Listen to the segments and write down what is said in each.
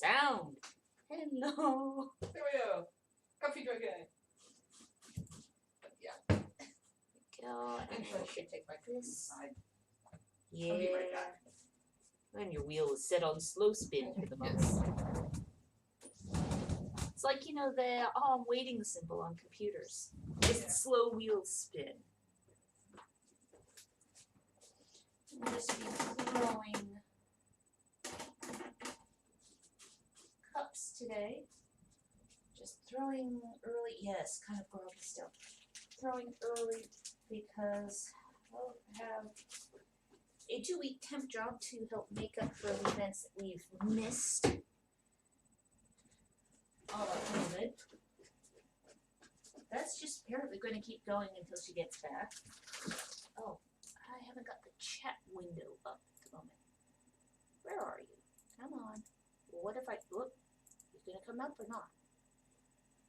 sound. Hello. There we go. Coffee drug guy. Yeah. Go. And I should take my food inside. Yeah. I'll be right back. And your wheel is set on slow spin for the moment. Yes. It's like, you know, the waiting symbol on computers. Just slow wheel spin. I'm just throwing cups today. Just throwing early. Yes, kind of groggy still. Throwing early because I'll have a 2-week temp job to help make up for the events that we've missed. All of COVID. That's just apparently going to keep going until she gets back. Oh, I haven't got the chat window up at the moment. Where are you? Come on. What if I look? You gonna come up or not?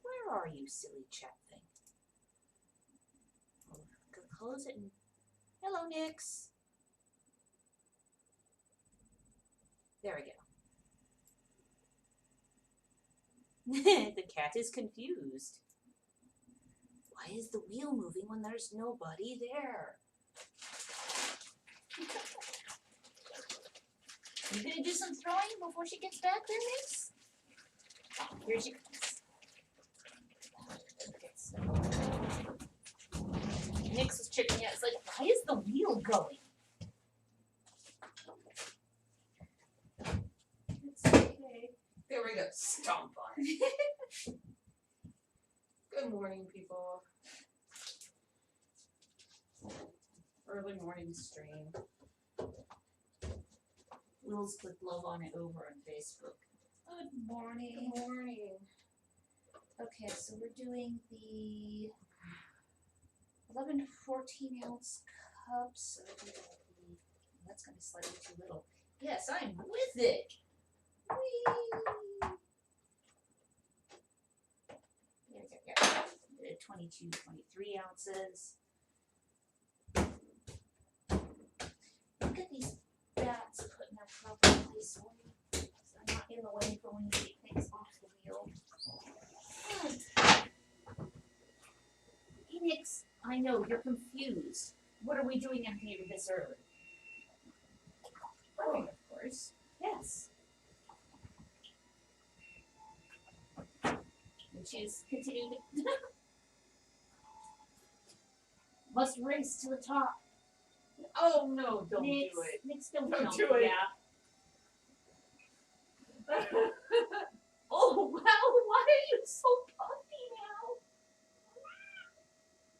Where are you, silly chat thing? Oh, close it and hello, Nix. There we go. The cat is confused. Why is the wheel moving when there's nobody there? You gonna do some throwing before she gets back there, Nix? Oh, here she comes. Nix is checking out. It's like, why is the wheel going? It's okay. There we go. Stomp on it. Good morning, people. Early morning stream. Will's put love on it over on Facebook. Good morning. Good morning. Okay, so we're doing the 11 to 14 ounce cups. So that's going to be slightly too little. Yes, I'm with it. Whee! Yeah. 22, 23 ounces. Look at these bats putting their proper place for me. So I'm not in the way for when you take things off the wheel. Phoenix, I know you're confused. What are we doing out here this early? Running, of course. Yes. And she's continuing to must race to the top. Oh no, don't Nix, do it. Nix, don't Don't jump do the it. gap. Oh, wow, why are you so puffy now?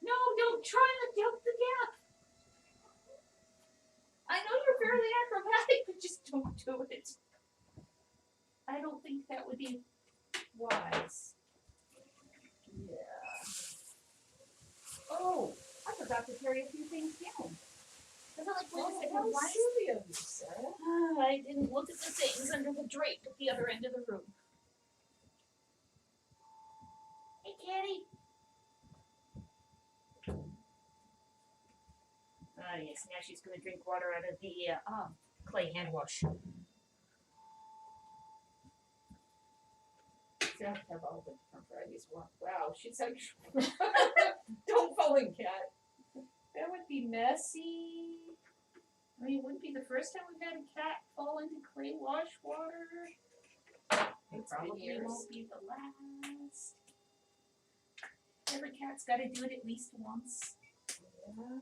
No, don't try to jump the gap. I know you're fairly acrobatic, but just don't do it. I don't think that would be wise. Yeah. Oh, I forgot to carry a few things down. I felt like, wait a second, How why? silly of you, Sarah. I didn't look at the things under the drape at the other end of the room. Hey, Kitty. Yes, now she's going to drink water out of the clay hand wash. So I have all the different varieties. Wow, she's actually. Don't fall in, cat. That would be messy. I mean, it wouldn't be the first time we've had a cat fall into clay wash water. It probably won't be the last. Every cat's got to do it at least once. Yeah.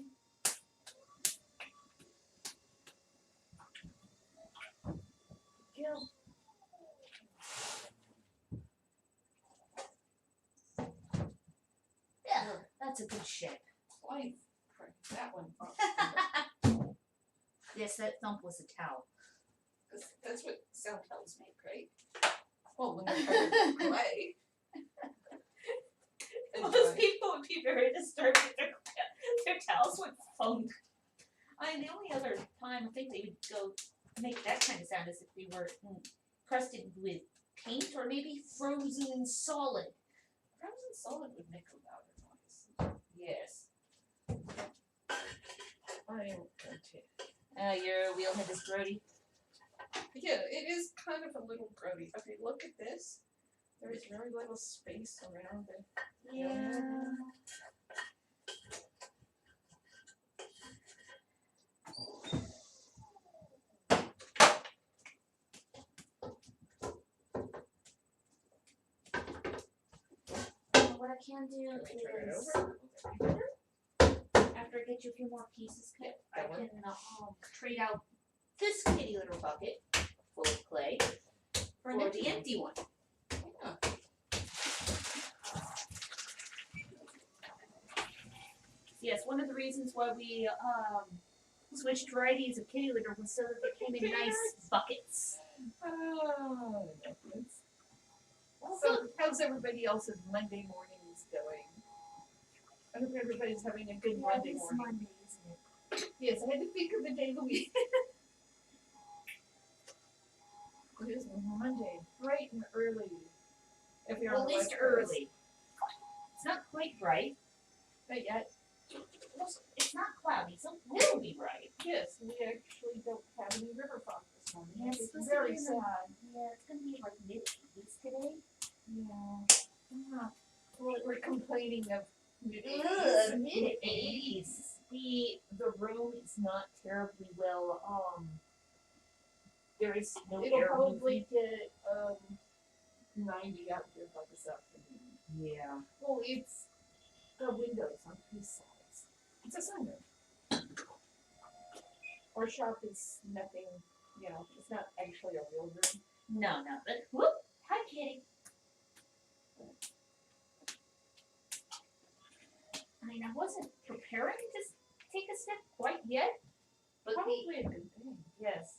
Go. Yeah, that's a good shape. Life. That one. Yes, that thump was a towel. That's what sound towels make, right? Well, when they're covered in clay. Most people would be very disturbed if their towels would funk. I mean, the only other time I think they would go make that kind of sound is if they were crusted with paint or maybe frozen solid. Frozen solid would make a louder noise. Yes. I am going to. Your wheelhead is grody. Yeah, it is kind of a little grody. Okay, look at this. There is very little space around it. Yeah. What I can do Can we turn it is, over? after I get you a few more pieces cut, I that one. can trade out this kitty litter bucket full of clay For for an empty the one. empty one. Yeah. Yes, one of the reasons why we switched varieties of kitty litter was so that they came in nice buckets. Oh, goodness. So, how's everybody else's Monday mornings going? I hope everybody's having a good Monday morning. Monday, isn't it? Yes, I had to think of the day of the week. It is Monday, bright and early. If you're Well, on at the least West Coast. early. It's not quite bright. But yet, It's not cloudy, so it will be bright. yes, we actually don't have any river fog this morning. Yeah, it's It's supposed to very be in the- sad. Yeah, it's gonna be like mid-80s today. Yeah. We're complaining of Ugh, mid-80s. The room is not terribly well. There is no It'll air probably get 90 out here by this afternoon. moving. Yeah. Well, it's the windows on two sides. It's a sunroom. Our shop is nothing, it's not actually a real room. No, but whoop! Hi, kitty. I mean, I wasn't preparing to take a step quite yet, but Probably a good thing. yes.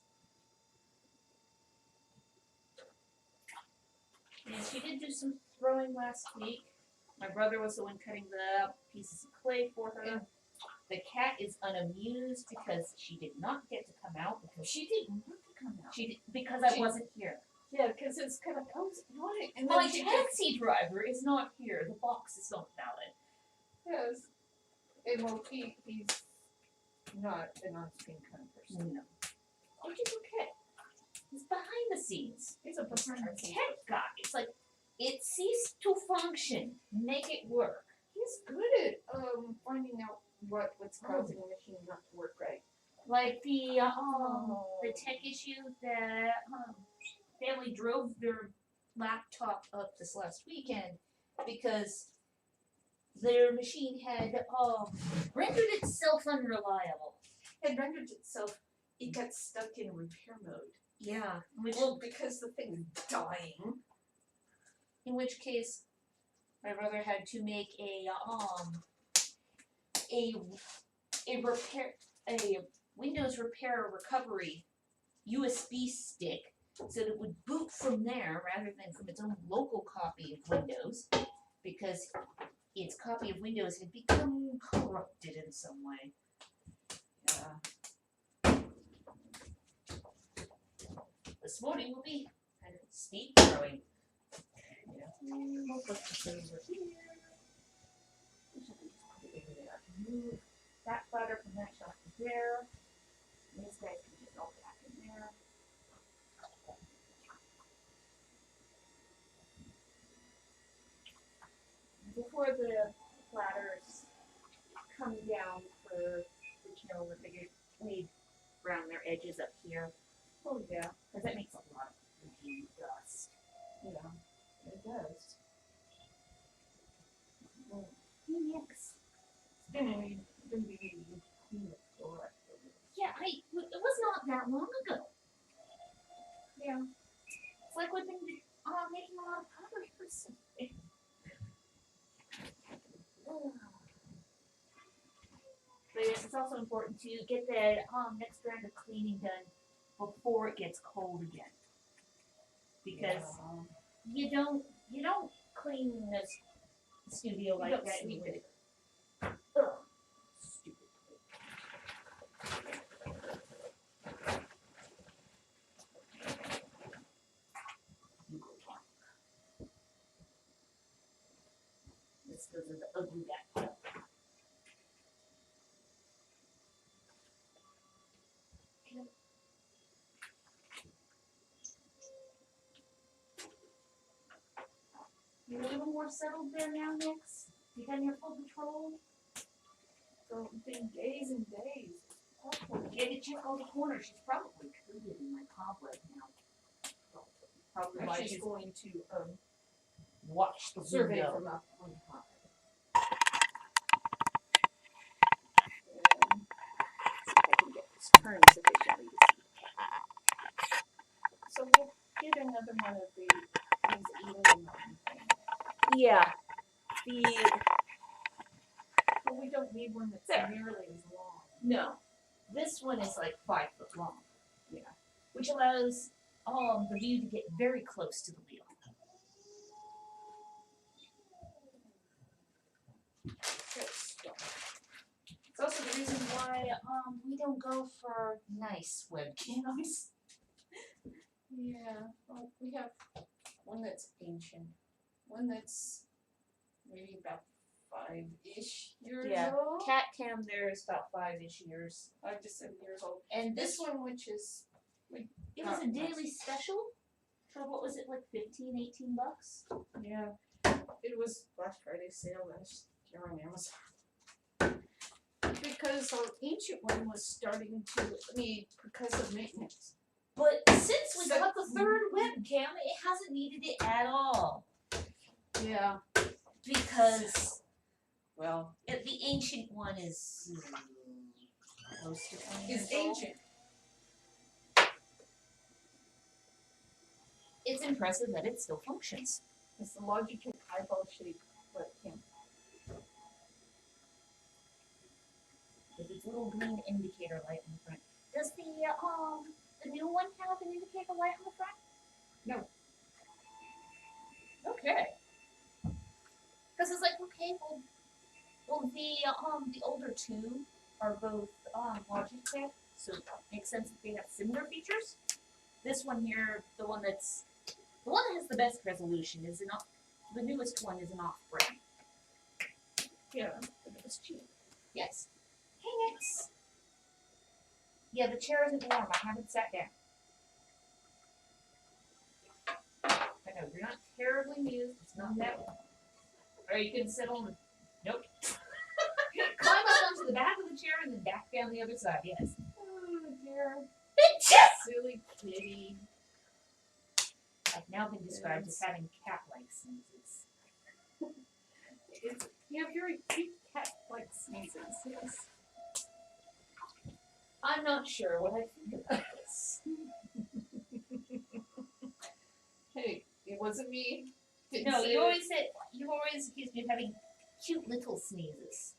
And she did do some throwing last week. My brother was the one cutting the pieces of clay for her. Yeah. The cat is unamused because she did not get to come out because She didn't want to come out. she did, because I She- wasn't here. Yeah, because it's kind of cozy. And My then she just, taxi driver is not here. The box is not valid. yes. And well, he's not an on-screen kind of person. No. Which is okay. He's behind the scenes. He's a behind the scenes. Tech guy. It's like it ceased to function. Make it work. He's good at finding out what's causing the machine not to work right. Like the tech issue that family drove their laptop up this last weekend because their machine had rendered itself unreliable. It rendered itself. It got stuck in repair mode. Yeah. Well, because the thing's dying. In which case, my brother had to make a Windows repair recovery USB stick so that it would boot from there rather than from its own local copy of Windows because its copy of Windows had become corrupted in some way. This morning will be kind of steep growing. We'll put this over here. Move that platter from that shelf to there. These guys can just all back in there. Before the platters come down for the kiln, I figured we'd brown their edges up here. Oh yeah, Because that makes a lot of green dust. yeah, it does. Phoenix. It's gonna be clean the floor after this. Yeah, it was not that long ago. Yeah. It's like we've been making a lot of progress recently. But yes, it's also important to get that next round of cleaning done before it gets cold again. Because you don't clean this studio like don't that. sleep in it. Ugh. Stupid. You go on. This goes in the ugly back. You're a little more settled there now, Nix? You got your full patrol? So it's been days and days. Awful. You had to check all the corners. She's probably coated in my cobweb now. Probably Now why she's she's going to watch the survey window. from up on high. See if I can get this turned sufficiently to see. So we'll get another one of these eating things. Yeah. But we don't need one that's There. nearly as long. No. This one is like 5 foot long. Yeah. Which allows the view to get very close to the wheel. It's also the reason why we don't go for nice webcams. Yeah. Well, we have one that's ancient, one that's maybe about 5-ish years Yeah. old. Cat cam there is about 5-ish years. 5 to 7 years old. And This one, which is it was a daily special for what was it, like 15, 18 bucks? yeah, it was Black Friday sale last year on Amazon. Because our ancient one was starting to need percussive maintenance. But since we So- got the third webcam, it hasn't needed it at all. Yeah. Because Well, the ancient one is close to 20 years it's old. ancient. It's impressive that it still functions. It's the Logitech eyeball shaped webcam. With its little green indicator light in the front. Does the new one have an indicator light on the front? No. Okay. Because it's like, okay, well the older two are both Logitech, so it makes sense that they have similar features. This one here, the one that has the best resolution is the newest one is an off-brand. Yeah, but it was cheap. Yes. Hey, Nix. Yeah, the chair isn't warm. I haven't sat down. I know, you're not terribly amused. It's not that one. Or you can sit on the... Nope. Climb up onto the back of the chair and then back down the other side, yes. Oh dear. Silly kitty. I've now been described as having cat-like sneezes. You have very cute cat-like sneezes. Yes. I'm not sure what I think about this. Hey, it wasn't me. Didn't No, say you it. always accuse me of having cute little sneezes.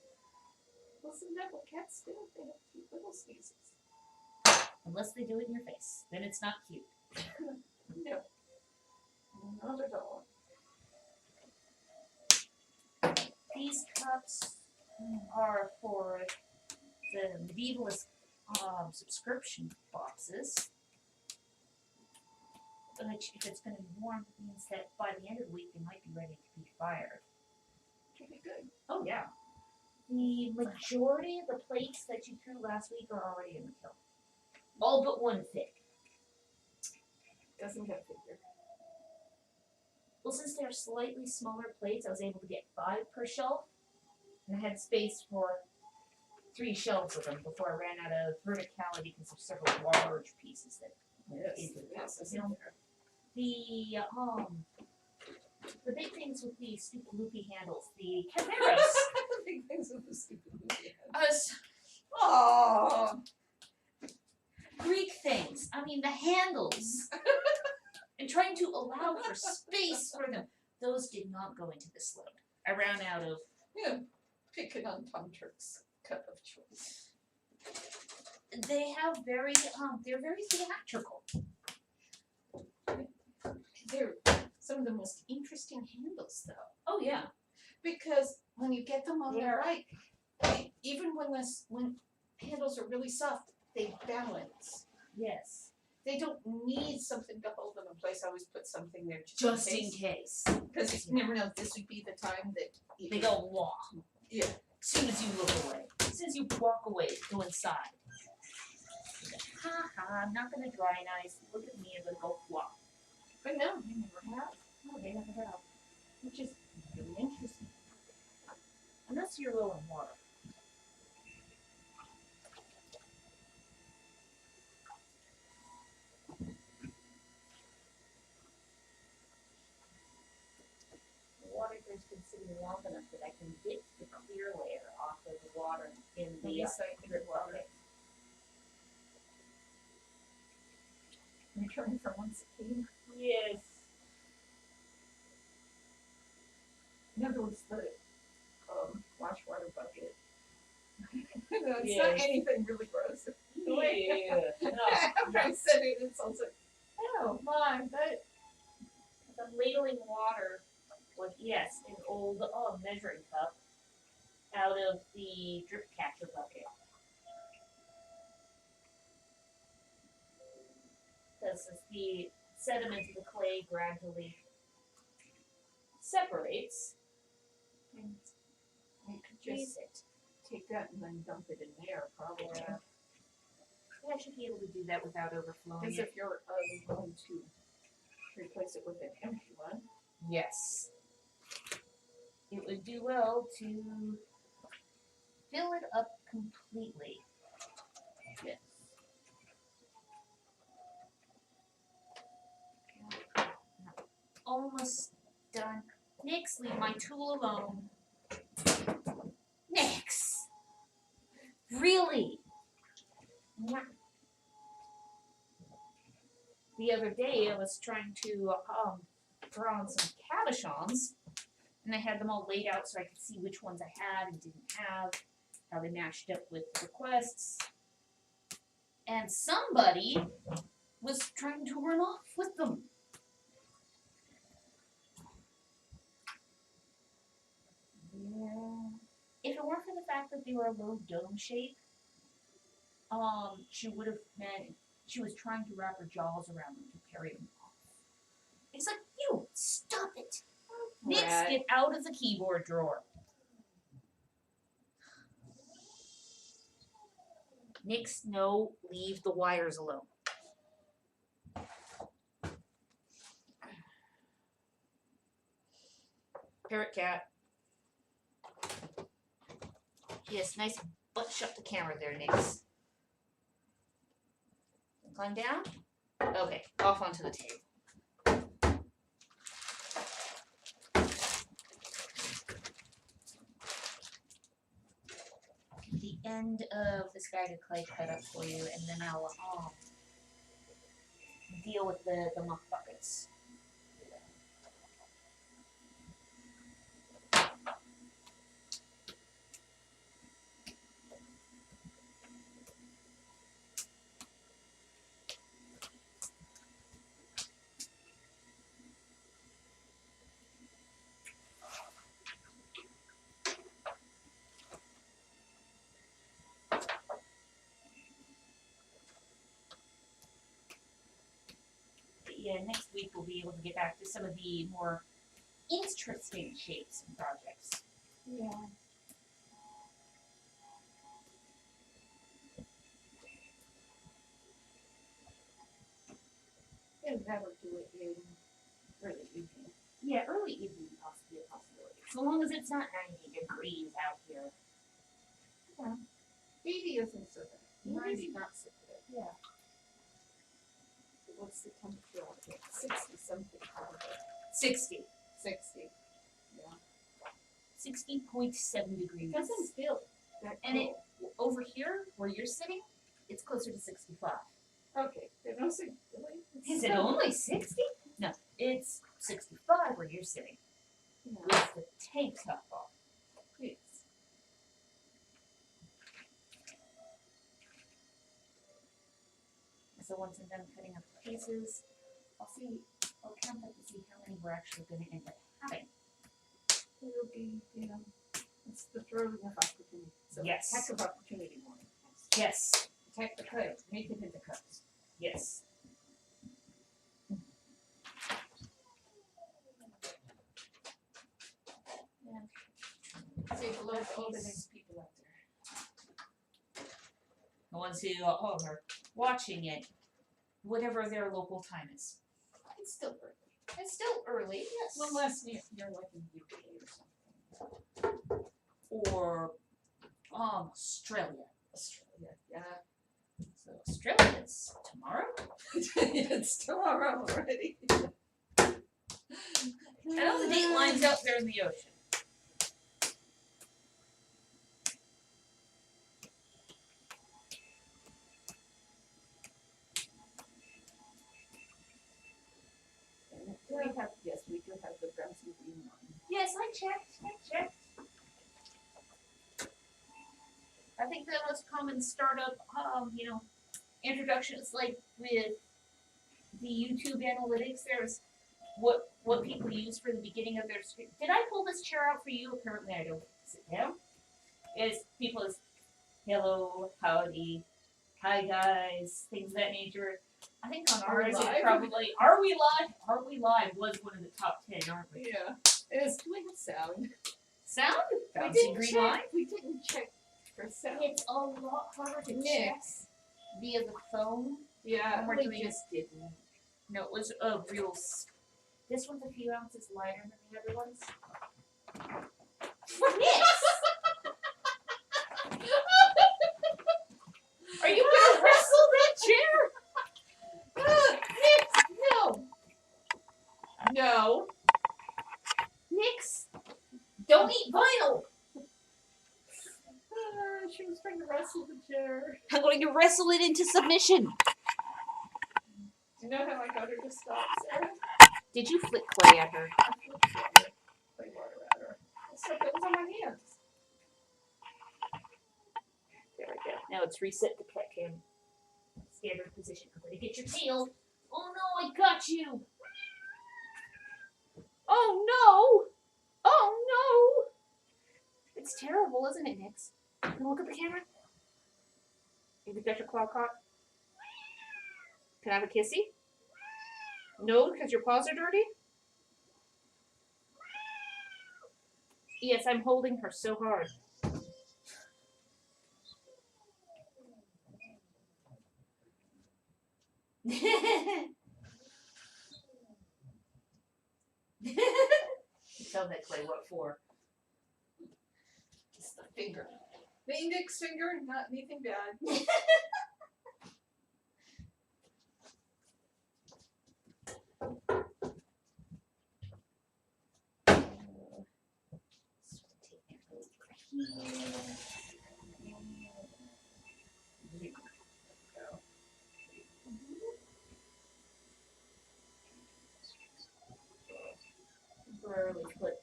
Wasn't that what cats do? They have cute little sneezes. Unless they do it in your face. Then it's not cute. No. Not at all. These cups are for the Medievalist subscription boxes. Which, if it's going to be warm, means that by the end of the week they might be ready to be fired. Should be good. Oh, yeah. The majority of the plates that you threw last week are already in the kiln. All but one thick. Doesn't get figured. Well, since they're slightly smaller plates, I was able to get 5 per shelf. And I had space for 3 shelves of them before I ran out of verticality because of several large pieces that Yes, into the yes, box. it's You know, in there. the big things with the stupid loopy handles, the chimeras. Big things with the stupid movie. Us Oh, Greek things. I mean, the handles. And trying to allow for space for them. Those did not go into this load. I ran out of. yeah. Pick it on Tom Turk's cup of choice. They have they're very theatrical. They're some of the most interesting handles, though. Oh yeah. Because when you get them on Yeah. the right, even when handles are really soft, they balance. Yes. They don't need something to hold them in place. I always put something there Just in case. Because you never know. This would be the time that They go wah. Yeah. As soon as you look away. As soon as you walk away, go inside. Ha ha, I'm not gonna dry nice. Look at me, I'm gonna go wah. But no, they never have. No, they never have. which is really interesting. Unless you're low in water. The water here is considered long enough that I can get the clear layer off of the water in the Recycled water. bucket. Returning from once it came. Yes. In other words, the wash water bucket. No, it's Yes. not anything really gross. Yeah. After I said it, it's also, oh my, but I'm ladling water with, yes, an old measuring cup out of the drip catcher bucket. Because as the sediment of the clay gradually separates, you could freeze just it. take that and then dump it in there, probably. Yeah. I should be able to do that without overflowing Because it. if you're going to replace it with an empty one, Yes. It would do well to fill it up completely. yes. Almost done. Nix, leave my tool alone. Nix! Really? Yeah. The other day I was trying to throw on some cabochons, and I had them all laid out so I could see which ones I had and didn't have, how they matched up with requests. And somebody was trying to run off with them. Yeah. If it weren't for the fact that they were a low dome shape, she would have managed. She was trying to wrap her jaws around them to carry them off. It's like, you stop it. Nix, Rat. get out of the keyboard drawer. Nix, no, leave the wires alone. Parrot cat. Yes, nice butt shut the camera there, Nix. Climb down? Okay, off onto the table. The end of this bag of clay cut up for you, and then I'll deal with the muck buckets. Yeah, next week we'll be able to get back to some of the more interesting shapes and projects. Yeah. And never do it in early evening. Yeah, early evening possibly a possibility. So long as it's not 90 degrees out here. Yeah. 80 isn't so bad. 90 not so bad. Yeah. What's the temperature out there? 60 something probably. 60. 60. Yeah. 60.7 degrees. It doesn't feel that And cold. over here, where you're sitting, it's closer to 65. Okay. They don't say really. Is it only 60? No, it's 65 where you're sitting. Yeah. With the tank top off. Please. So once I'm done cutting up the pieces, I'll count up to see how many we're actually going to end up having. It'll be, it's the throwing of opportunity. So Yes. Heck of opportunity one. Yes. Attack the cut. Make it into cuts. Yes. Say hello to all the nice people out there. The ones who are watching it, whatever their local time is. It's still early. It's still early, yes. Well, unless you're like in UK or something. Or Australia. Australia, yeah. So Australia, it's tomorrow. It's tomorrow already. I know the date line's out there in the ocean. We do have the Brownsville Green Line. Yes, I checked. I think the most common startup, introductions like with the YouTube analytics, there's what people use for the beginning of their screen. Did I pull this chair out for you? Apparently I don't sit down. Is people is hello, howdy, hi guys, things of that nature. I think on Are we ours it live? probably Are we live? Are we live was one of the top 10, aren't we? Yeah. It is doing sound. Sound? We Bouncy didn't green check. line? We didn't check for sound. It's a lot harder to check Mix. via the phone. Yeah, We're we doing- just didn't. No, it was a real. This one's a few ounces lighter than the other ones. Yes. Are you gonna wrestle that chair? Nix, no. No. Nix, don't eat vinyl. She was trying to wrestle the chair. I'm going to wrestle it into submission. Do you know how I got her to stop, Sarah? Did you flick clay at her? I flipped water. Play water at her. Except it was on my hands. There we go. Now it's reset the cat cam. Standard position. I'm gonna get your tail. Oh no, I got you. Oh no! Oh no! It's terrible, isn't it, Nix? Can you look at the camera? You got your claw caught? Can I have a kissy? No, because your paws are dirty? Yes, I'm holding her so hard. Tell that Clay what for. Just the finger. The index finger, not anything bad. Burly put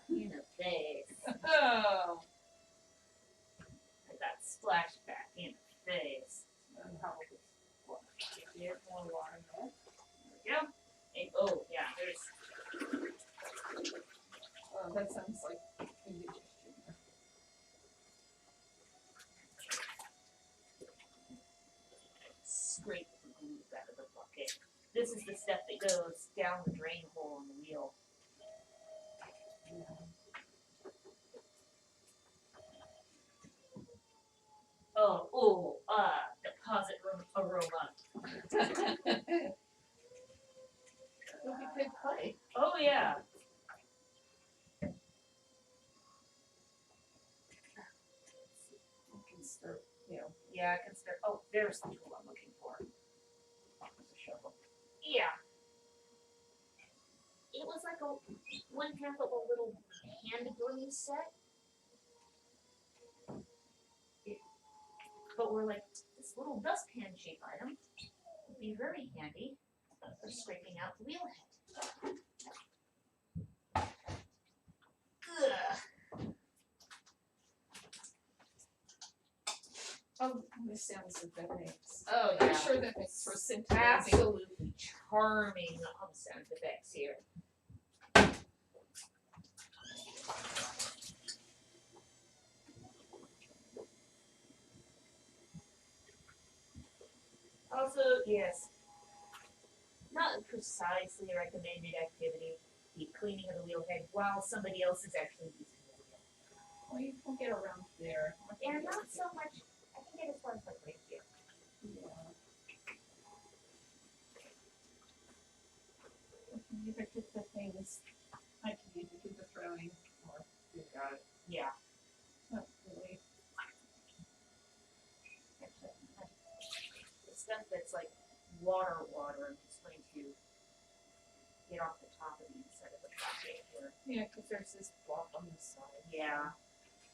in the face. Oh. I got splashed back in the face. Probably get more water there. There we go. And, oh yeah, there's Oh, that sounds like indigestion. scrape the glue out of the bucket. This is the stuff that goes down the drain hole on the wheel. Deposit room aroma. It'll be good play. Oh yeah. You can start, Yeah, I can start. Oh, there's the tool I'm looking for. with a shovel. Yeah. It was like one half of a little hand broom set. But we're like, this little dustpan shape item would be very handy for scraping out the wheel head. Ugh. Oh, this sounds like that makes. Oh, I'm yeah. sure that makes for scintillating. Absolutely charming sound effects here. Also, yes, not precisely a recommended activity, the cleaning of the wheel head while somebody else is actually using the wheel. Well, you can get around there. And not so much, I can get as far as like right here. Yeah. These are just the things I can use to do the throwing, or you got it. Yeah. Not really. The stuff that's like water, I'm just going to get off the top of the inside of the bucket here. Yeah, because there's this block on the side. Yeah.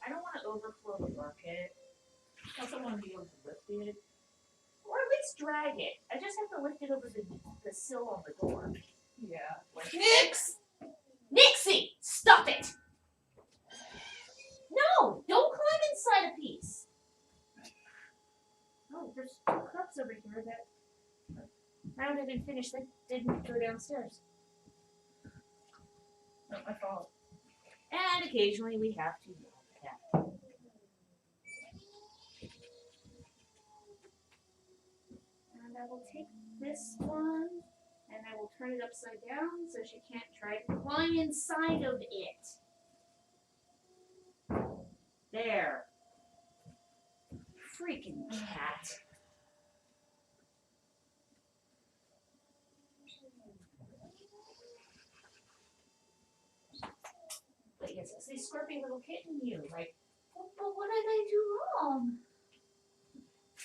I don't want to overflow the bucket. I also want to be able to lift it. Or at least drag it. I just have to lift it over the sill on the door. Yeah. Like, Nix! Nixie! Stop it! No! Don't climb inside a piece! Oh, there's cups over here that round didn't finish. They didn't go downstairs. Not my fault. And occasionally we have to yell at the cat. And I will take this one and I will turn it upside down so she can't try to climb inside of it. There. Freaking cat. But yes, it's this squirpy little kitten you. Like, but what did I do wrong?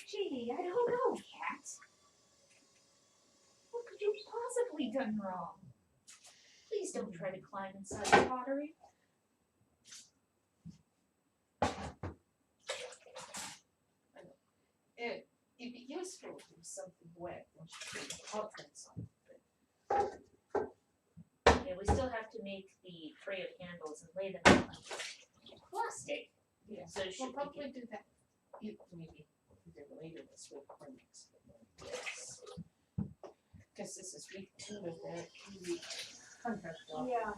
Gee, I don't know, cat. What could you possibly done wrong? Please don't try to climb inside the pottery. It'd be useful to do something wet when she puts footprints on it. Yeah, we still have to make the tray of candles and lay them out on plastic. Yeah. So it We'll should probably do that. Maybe either later this week or next week. Yes. Because this is week 2 of that 2-week contract job. Yeah.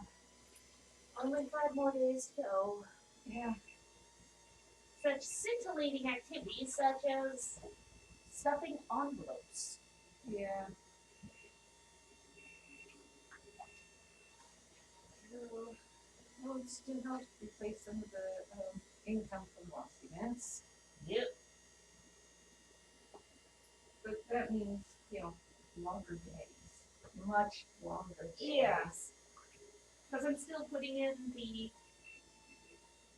Only 5 more days to go. Yeah. Such scintillating activities such as stuffing envelopes. Yeah. Well, it's to help replace some of the income from lost events. Yep. But that means, longer days. Much longer days. Yeah. Because I'm still putting in the...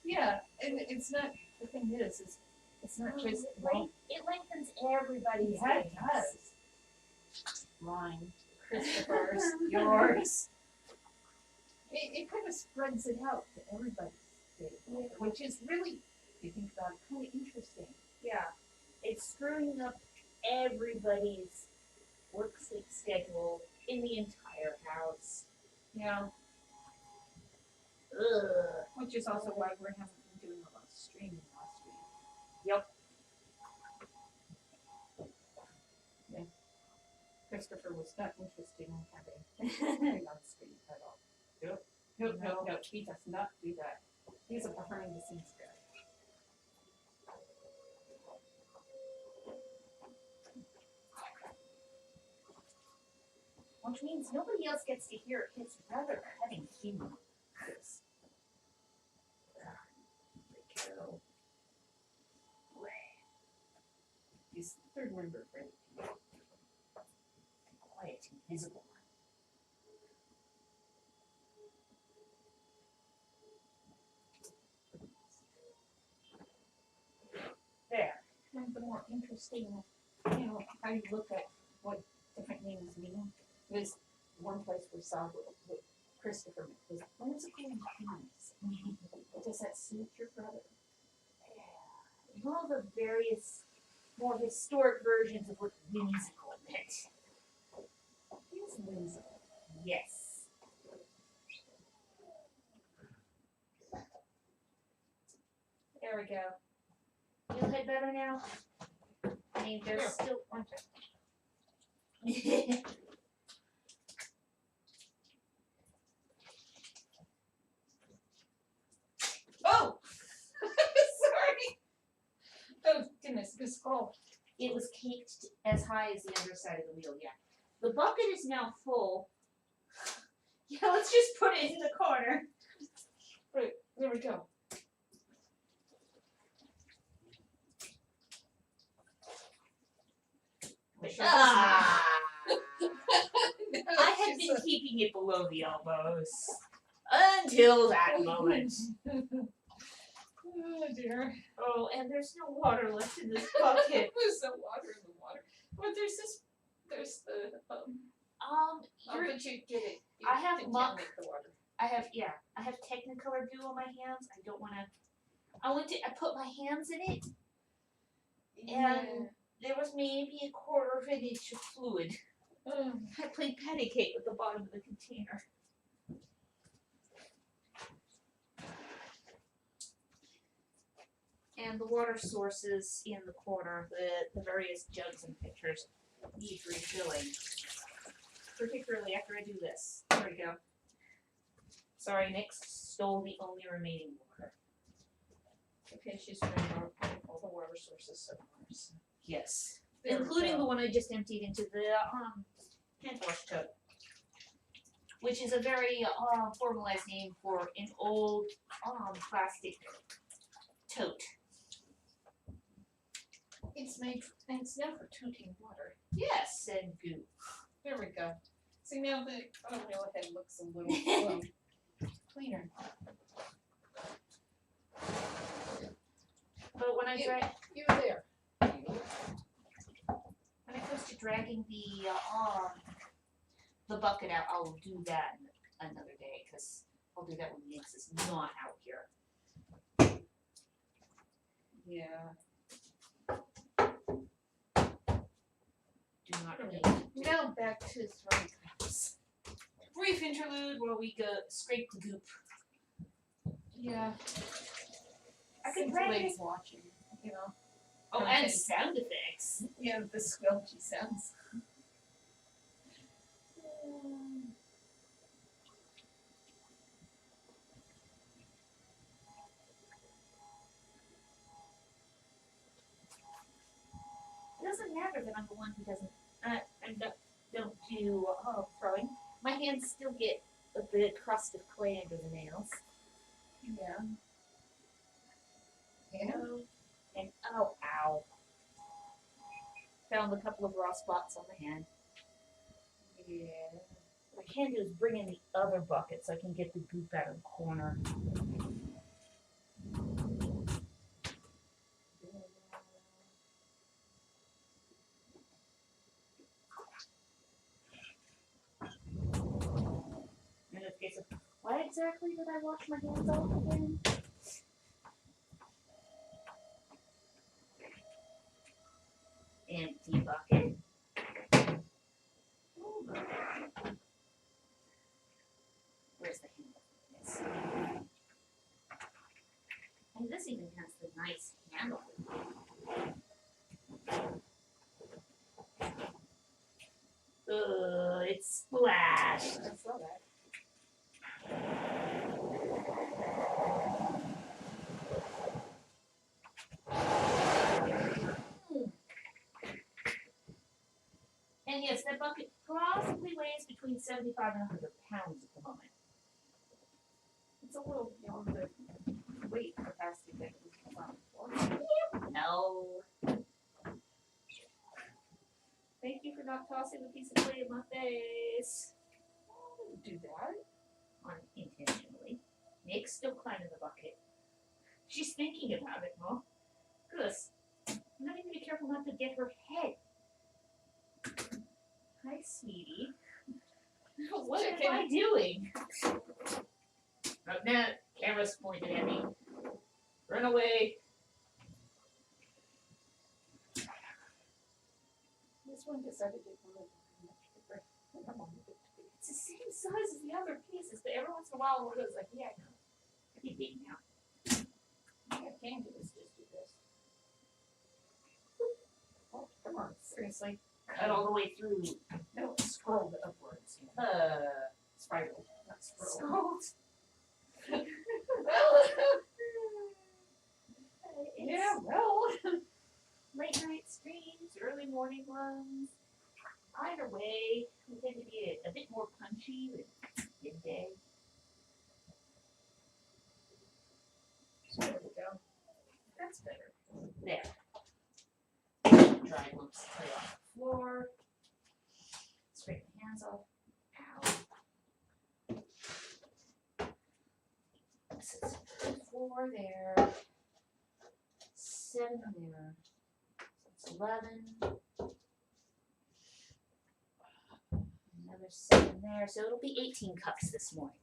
Yeah, and it's not, the thing is it's not just, it lengthens everybody's yeah, it days. does. Mine, Christopher's, yours. It kind of spreads it out to everybody's day, which is really, if you think about it, kind of interesting. Yeah. It's screwing up everybody's work sleep schedule in the entire house. Yeah. Ugh. Which is also why we haven't been doing a lot of streaming last week. Yep. Yeah. Christopher was not interested in having anything on screen at all. No, he does not do that. He's a behind the scenes guy. Which means nobody else gets to hear his rather cutting humor. Yes. He's the third member, right? Quiet, invisible. There. One of the more interesting, how you look at what different names mean. There's one place we saw what Christopher was whimsical and kindness. Does that suit your brother? Yeah. All the various more historic versions of what whimsical meant. He's whimsical. Yes. There we go. Feel a bit better now? I mean, there's still one. Oh! Sorry! Oh, goodness, this skull. It was caked as high as the underside of the wheel, yeah. The bucket is now full. Yeah, let's just put it in the corner. Right, there we go. Ah! I had I've been keeping it below the elbows until that moment. Oh dear. Oh, and there's no water left in this bucket. There's no water in the water. But there's the You're, but you get it. You I have contaminate the water. I have Technicolor goo on my hands. I don't want to. I put my hands in it, and there was maybe a quarter of an inch of fluid. I played patty cake with the bottom of the container. And the water sources in the corner, the various jugs and pitchers need refilling. Particularly after I do this. There we go. Sorry, Nick stole the only remaining water. Okay, she's trying all the water sources so far. So. Yes. There we Including go. the one I just emptied into the hand wash tub. Which is a very formalized name for an old plastic tote. It's made. It's known for toting water. Yes, and goo. There we go. See now the head looks a little cleaner. But when I You were there. when it comes to dragging the bucket out, I'll do that another day because I'll do that when Nix is not out here. Yeah. Do not need. Now back to throwing cups. Brief interlude where we go scrape the goop. Yeah. I could Seems drag Lady's it. watching, you know. Oh, Okay. and sound effects. Yeah, the squelchy sounds. It doesn't matter that I'm the one who doesn't. Don't do throwing. My hands still get a bit crust of clay under the nails. Yeah. Yeah. And ow. Found a couple of raw spots on the hand. Yeah. What I can do is bring in the other bucket so I can get the goop out of the corner. In this case, why exactly did I wash my hands off again? Empty bucket. Where's the handle? Yes. And this even has the nice handle. It's splashed. I saw that. And yes, that bucket possibly weighs between 75 and 100 pounds at the moment. It's a little beyond the weight capacity that we found before. No. Thank you for not tossing a piece of clay in my face. Do that? Unintentionally. Nick's still climbing the bucket. She's thinking about it, huh? Goodness. I'm having to be careful not to get her head. Hi, sweetie. What am I doing? Oh, no, camera's pointed at me. Run away. This one decided to go much bigger. I wanted it to be. It's the same size as the other pieces, but every once in a while one goes like, yeah, I know. Pretty big now. All I can do is just do this. Oh, come on, seriously. Cut all the way through. No, scroll upwards. You know. Spiral, not scroll. Scrolled. Yeah, well. Late night streams, early morning ones. Either way, we tend to be a bit more punchy than midday. There we go. That's better. There. Dry lumps of clay off the floor. Scrape my hands off. Ow. So it's 4 there, 7 there, so it's 11. Another 7 there, so it'll be 18 cups this morning.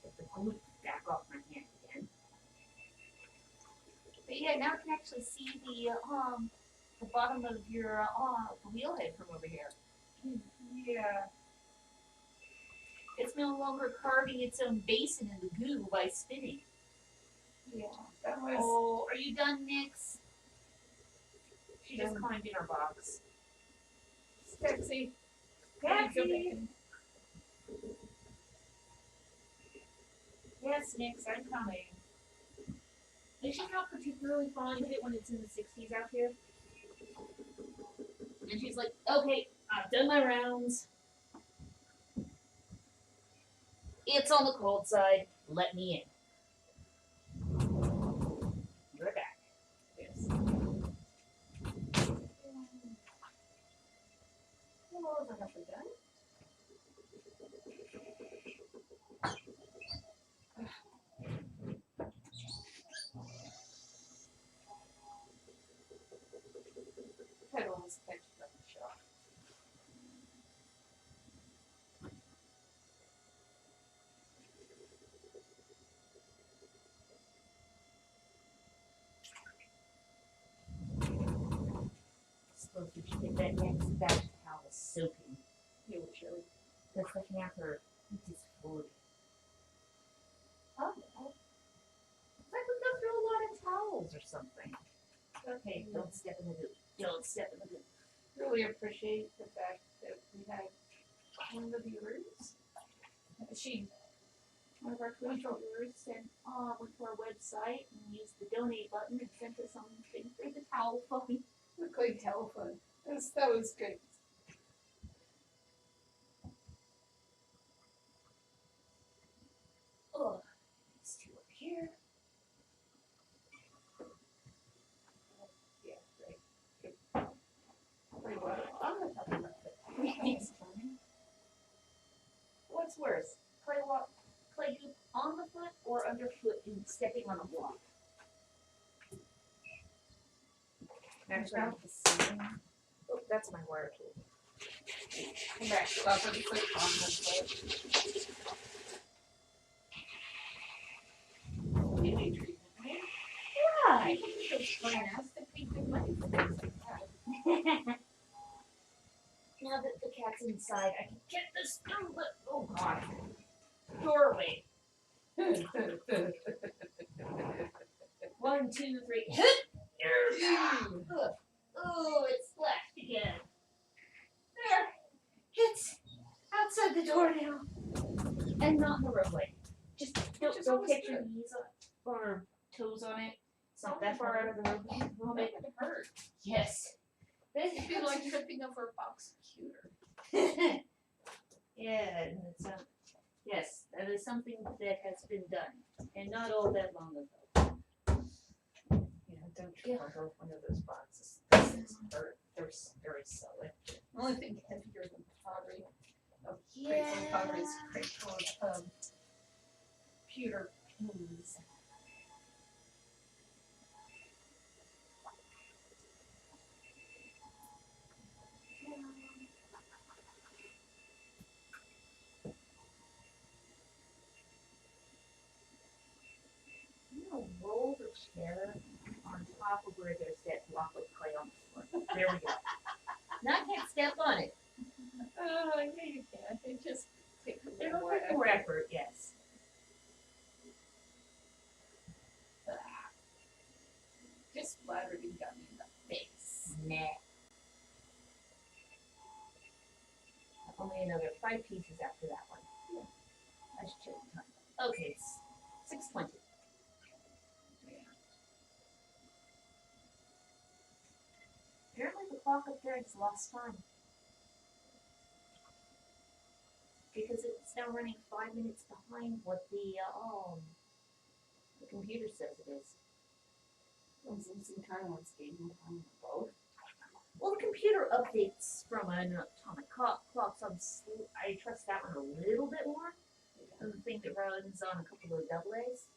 Get the glue back off my hand again. But yeah, now I can actually see the bottom of your wheel head from over here. Yeah. It's no longer carving its own basin in the goo by spinning. Yeah. That was. Oh, are you done, Nix? She just Done. climbed in her box. Taxi. Taxi! Yes, Nix, I'm coming. And she's not particularly fond of it when it's in the 60s out here. And she's like, okay, I've done my rounds. It's on the cold side. Let me in. You're back. Yes. Well, is that done? Pedal was catching up the shot. Suppose we should get that next batch of towels soaking. Yeah, we should. Because looking at her, it is full. Oh, It's like we go through a lot of towels or something. Okay, don't step in the goop. Don't step in the goop. really appreciate the fact that we had one of the viewers. One of our Twitter viewers Went to our website and used the donate button and sent us something for the towel fund. looked like telephone. That was good. Oh, these two over here. Yeah, great. Good. Pretty well. I'm gonna talk about that. Thanks, Johnny. What's worse, clay goop on the foot or underfoot and stepping on a block? Actually, Oh, that's my wire tool. come back. Stop and click on the foot. Really treatment. I Right. think it's fantastic. Pay good money for things like that. Now that the cat's inside, I can get this through, but oh god. Doorway. 1, 2, 3. Oh, it splashed again. There. It's outside the door now. And not in the roadway. Just don't always catch your good. knees or toes on it. It's not that far out of the roadway. Well, that would hurt. Yes. This It'd be like tripping over a box of cuter. yeah, and it's yes, that is something that has been done, and not all that long ago. Yeah, don't trip over one of those boxes. Those things hurt. They're very solid. The only thing heavier than pottery, grateful pottery is grateful pewter pins. You know, roll the chair on top of where there's that block of clay on the floor. There we go. Now I can't step on it. Oh, yeah, you can. It just takes a It'll little take more effort, yes. Just splattered and got me in the face. Nah. Only another 5 pieces after that one. Yeah. I should check the time. Okay, it's 6:20. Yeah. Apparently the clock up there has lost time. Because it's now running 5 minutes behind what the computer says it is. One's losing time, one's gaining time, both. Well, the computer updates from an atomic clock, so I trust that one a little bit more than the thing that runs on a couple of AA's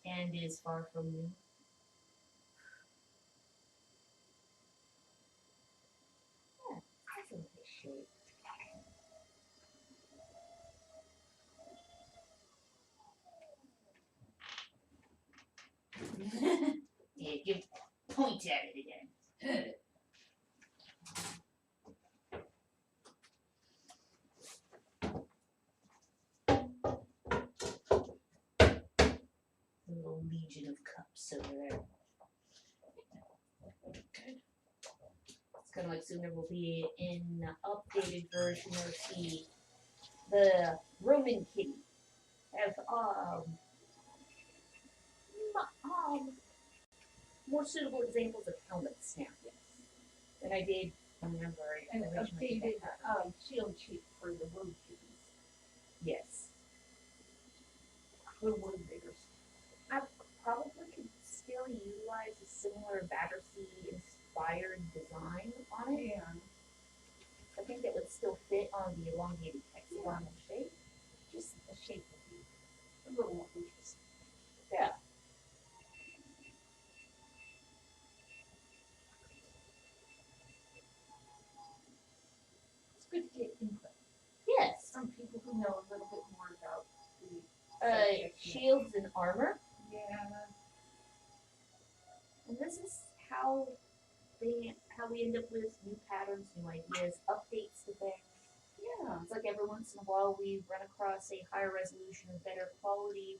and is far from new. Yeah, that's a nice shape. Yeah, give point at it again. A little legion of cups over there. It's kind of like soon there will be an updated version of the Roman kitty. Have more suitable examples of helmets now than I did whenever I And originally did updated that. shield sheet for the road kitties. Yes. The wood biggers. I probably could still utilize a similar Battersea inspired design on it. Yeah. I think that would still fit on the elongated hexagonal shape. Just the shape would be a little more interesting. Yeah. It's good to get input. Yes. Some people who know a little bit more about the Shields and armor. Yeah. And this is how we end up with new patterns, new ideas, updates to things. Yeah. It's like every once in a while we run across a higher resolution and better quality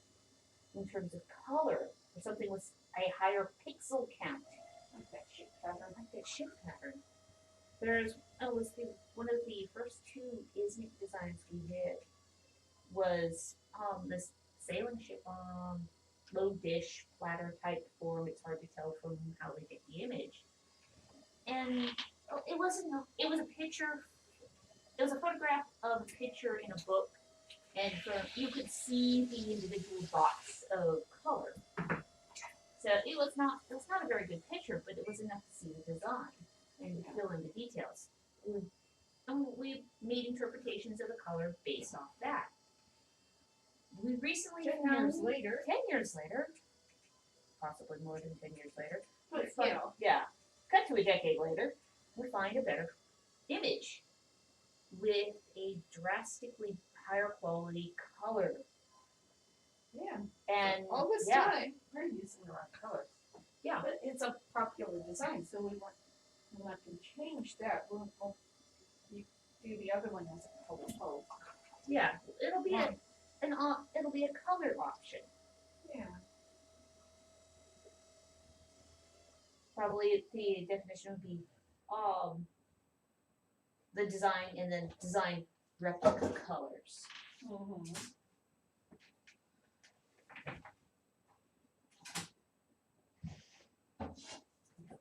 in terms of color, or something with a higher pixel count. Like that shape pattern. Like that shift pattern. One of the first two ISNIC designs we did was this sailing ship low dish platter type form. It's hard to tell from how they get the image. And it was a picture. It was a photograph of a picture in a book, and you could see the individual dots of color. So it was not a very good picture, but it was enough to see the design and fill in the details. And we made interpretations of the color based off that. We recently 10 years later. 10 years later, possibly more than 10 years later, But, you know, yeah, cut to a decade later, we find a better image with a drastically higher quality color. Yeah. And all this yeah, time, we're using the wrong colors. Yeah. But it's a popular design, so we're not going to change that. We'll do the other one as a color pole. yeah, it'll be it'll be a color option. Yeah. Probably the definition would be the design and then design replica colors. Mm-hmm.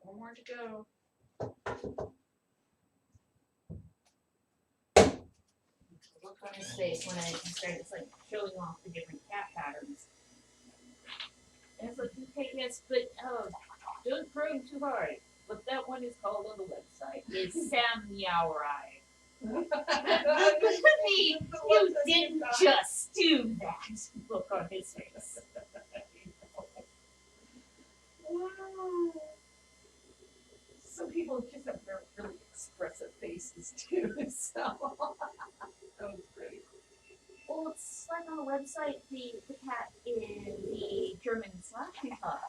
One more to go. The look on his face when I started showing off the different cat patterns. And it's like, okay, yes, but don't probe too hard. What that one is called on the website is Sam Meowrai. You didn't just do that. Look on his face. Some people just have really expressive faces too, so that was great. Well, it's like on the website, the cat in the German Slashy Pup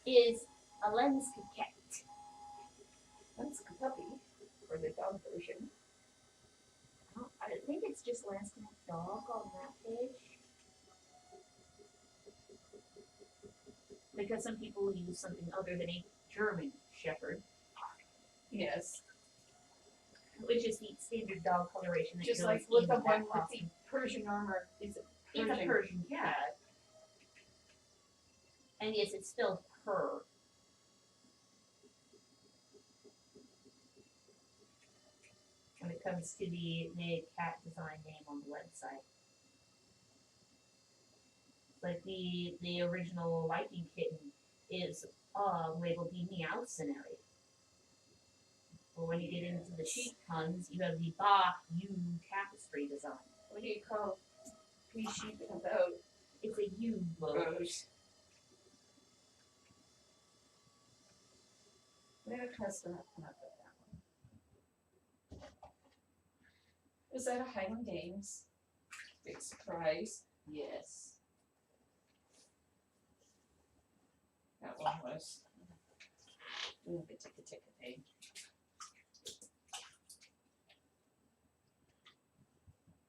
is a Lenska cat. Lenska puppy, for the dog version. I think it's just Lenska dog on that page. Because some people use something other than a German Shepherd. Yes. Which is the standard dog coloration that Just goes like with in the that one with costume. the Persian armor is a It's a Persian cat. And yes, it's spelled her. When it comes to the cat design name on the website. Like the original Viking kitten is labeled the Meowcenary. Or when you get into the sheep tons, you have the Bach U tapestry design. What do you call 3 sheep in a boat? It's a U boat. We had a customer come up with that one. Was that a Highland Dames? Big surprise. Yes. That one was. Ooh, the ticket thing.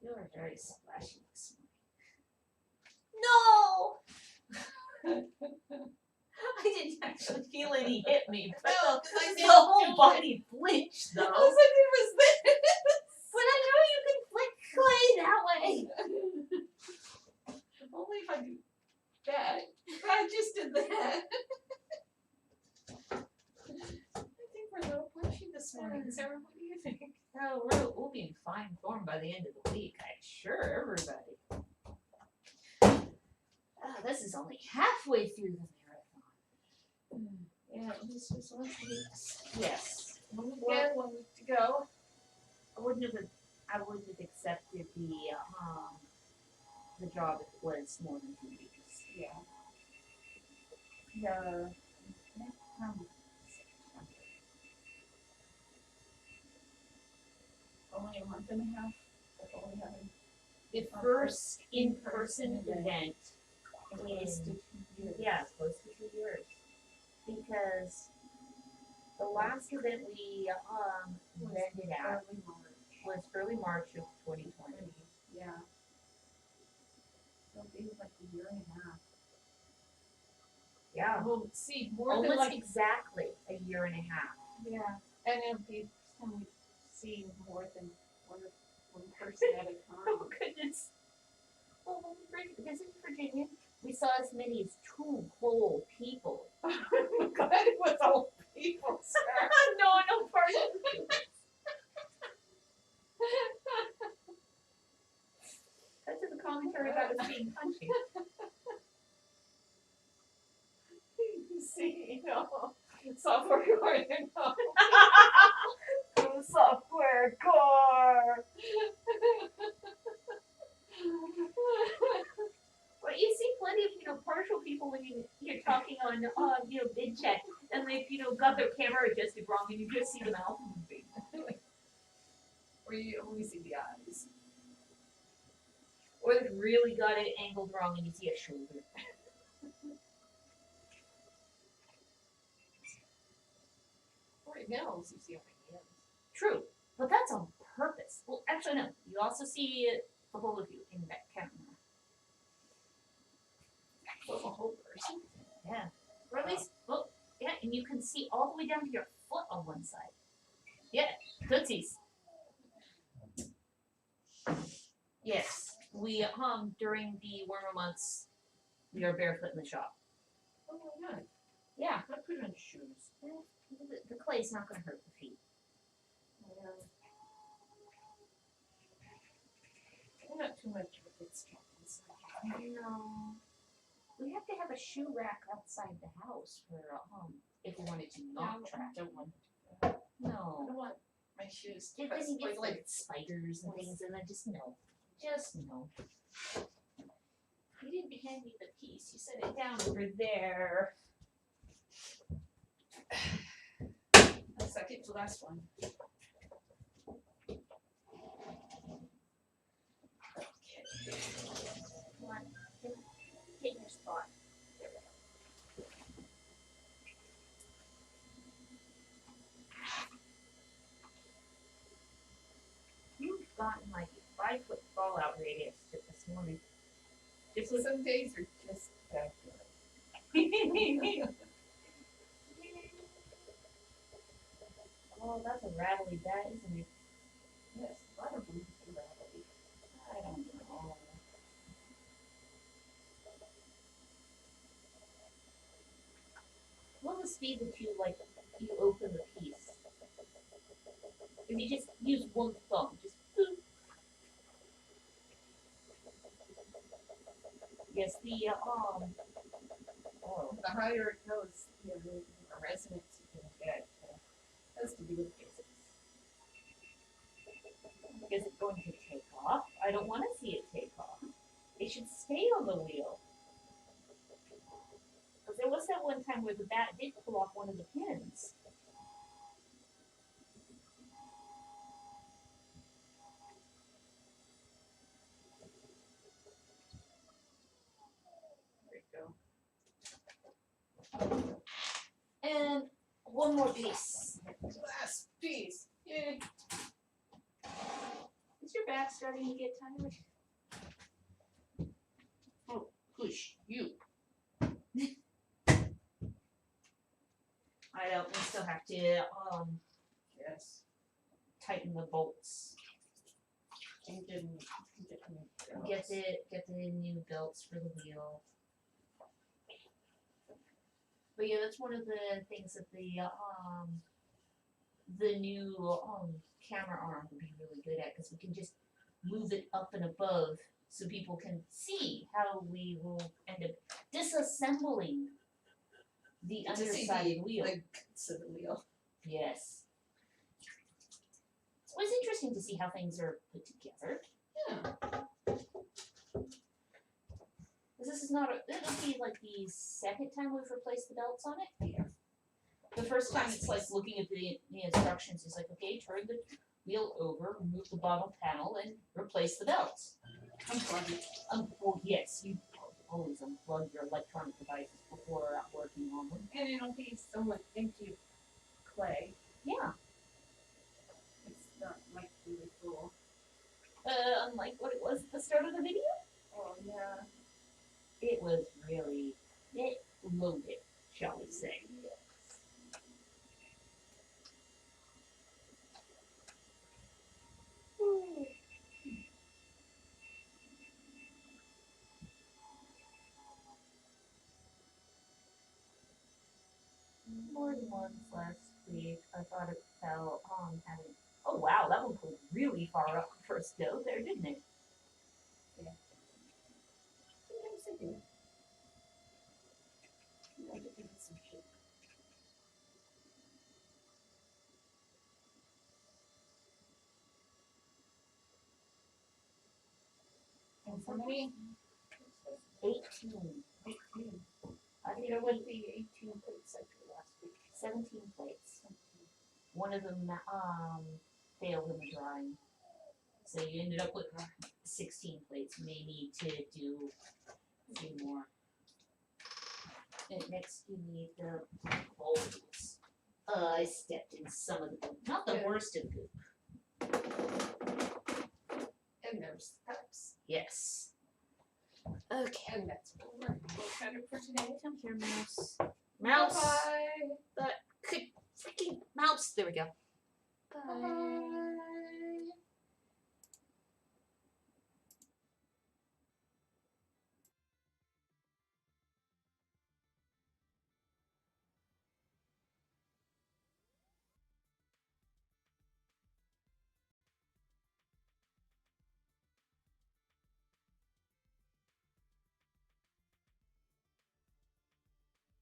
You are very splashy this morning. No! I didn't actually feel any hit me, but the whole body flinched though. I was like, it was this. But I know you can flick clay that way. Only if I do that. I just did that. I think we're a little punchy this morning. Sarah, what do you think? Oh, we'll be in fine form by the end of the week, I assure everybody. This is only halfway through the marathon. Yeah, this was last week's. Yes. One week to go. I wouldn't have accepted the job if it was more than 2 weeks. Yeah. The Only a month and a half. That's all we have. the first in-person event Close to 2 years. yeah, close to 2 years. Because the last event we vended at Early March. was early March of 2020. Yeah. So it'll be like a year and a half. Yeah. We'll see more Almost than like exactly a year and a half. yeah, and it'll be time we see more than one person at a Oh time. goodness. Well, when we visited Virginia, we saw as many as 2 whole people. I'm glad it was old people, sir. no pardon. That's in the commentary about us being punchy. See, software core, Software core. Well, you see plenty of partial people when you're talking on bid check, and they've got their camera adjusted wrong, and you just see the mouth moving. or you only see the eyes. Or they've really got it angled wrong, and you see a shoulder. Right now, you see my hands. True, but that's on purpose. Well, actually, no. You also see the whole of you in that camera. Well, a whole person. Yeah. Or at least, well, yeah, and you can see all the way down to your foot on one side. Yeah, tootsies. Yes, we during the warmer months, we are barefoot in the shop. Oh my god. Yeah, I put on shoes. the clay's not going to hurt the feet. Not too much of a good stuff inside. No. We have to have a shoe rack outside the house for if we wanted to not track. Don't want. No. I don't want my shoes. Then pressed you get like like spiders and things, and then just no. Just no. You didn't hand me the piece. You set it down over there. the second to last one. Okay. Come on. Get in your spot. You've gotten like a 5-foot fallout radius just this morning. Just with Some days are just that good. Oh, that's a rattly bat, isn't it? Yes, a lot of them are rattly. I don't know. What was the speed that you open the piece? If you just use one thumb, just boop. Yes, the Oh. The higher it goes, the more resonance you can get. Has to do with physics. Is it going to take off? I don't want to see it take off. It should stay on the wheel. Because there was that one time where the bat did pull off one of the pins. There you go. And one more piece. Last piece. Yay. Is your back starting to get tired? Oh, push you. I don't. We still have to Yes. tighten the bolts. And didn't Get the new belts for the wheel. But yeah, that's one of the things that the new camera arm would be really good at, because we can just move it up and above so people can see how we will end up disassembling the underside of the wheel. legs of the wheel. Yes. It's always interesting to see how things are put together. Yeah. This is not it'll be like the second time we've replaced the belts on it. Yeah. The first time it's like looking at the instructions, it's like, okay, turn the wheel over, remove the bottom panel, and replace the belts. Unplug it. Well, yes, you always unplug your electronic devices before working on them. And it'll be somewhat empty clay. Yeah. It's not like really cool. Unlike what it was at the start of the video, Oh yeah. it was really loaded, shall we say. Yes. More than once last week, I thought it felt having. Oh wow, that one pulled really far up the first go there, didn't it? Sometimes I do. You have to give it some shape. And for me, 18. 18. I think There it would was be 18 plates after last week. 17 plates. One of them failed in the drawing. So you ended up with 16 plates. You may need to do a few more. And next you need the bowls. I stepped in some of the goop. Not the Yeah. worst of goop. And there's cups. Yes. Okay. And that's what we're kind of for today. Come here, mouse. Mouse. Bye. Freaking mouse. There we go. Bye.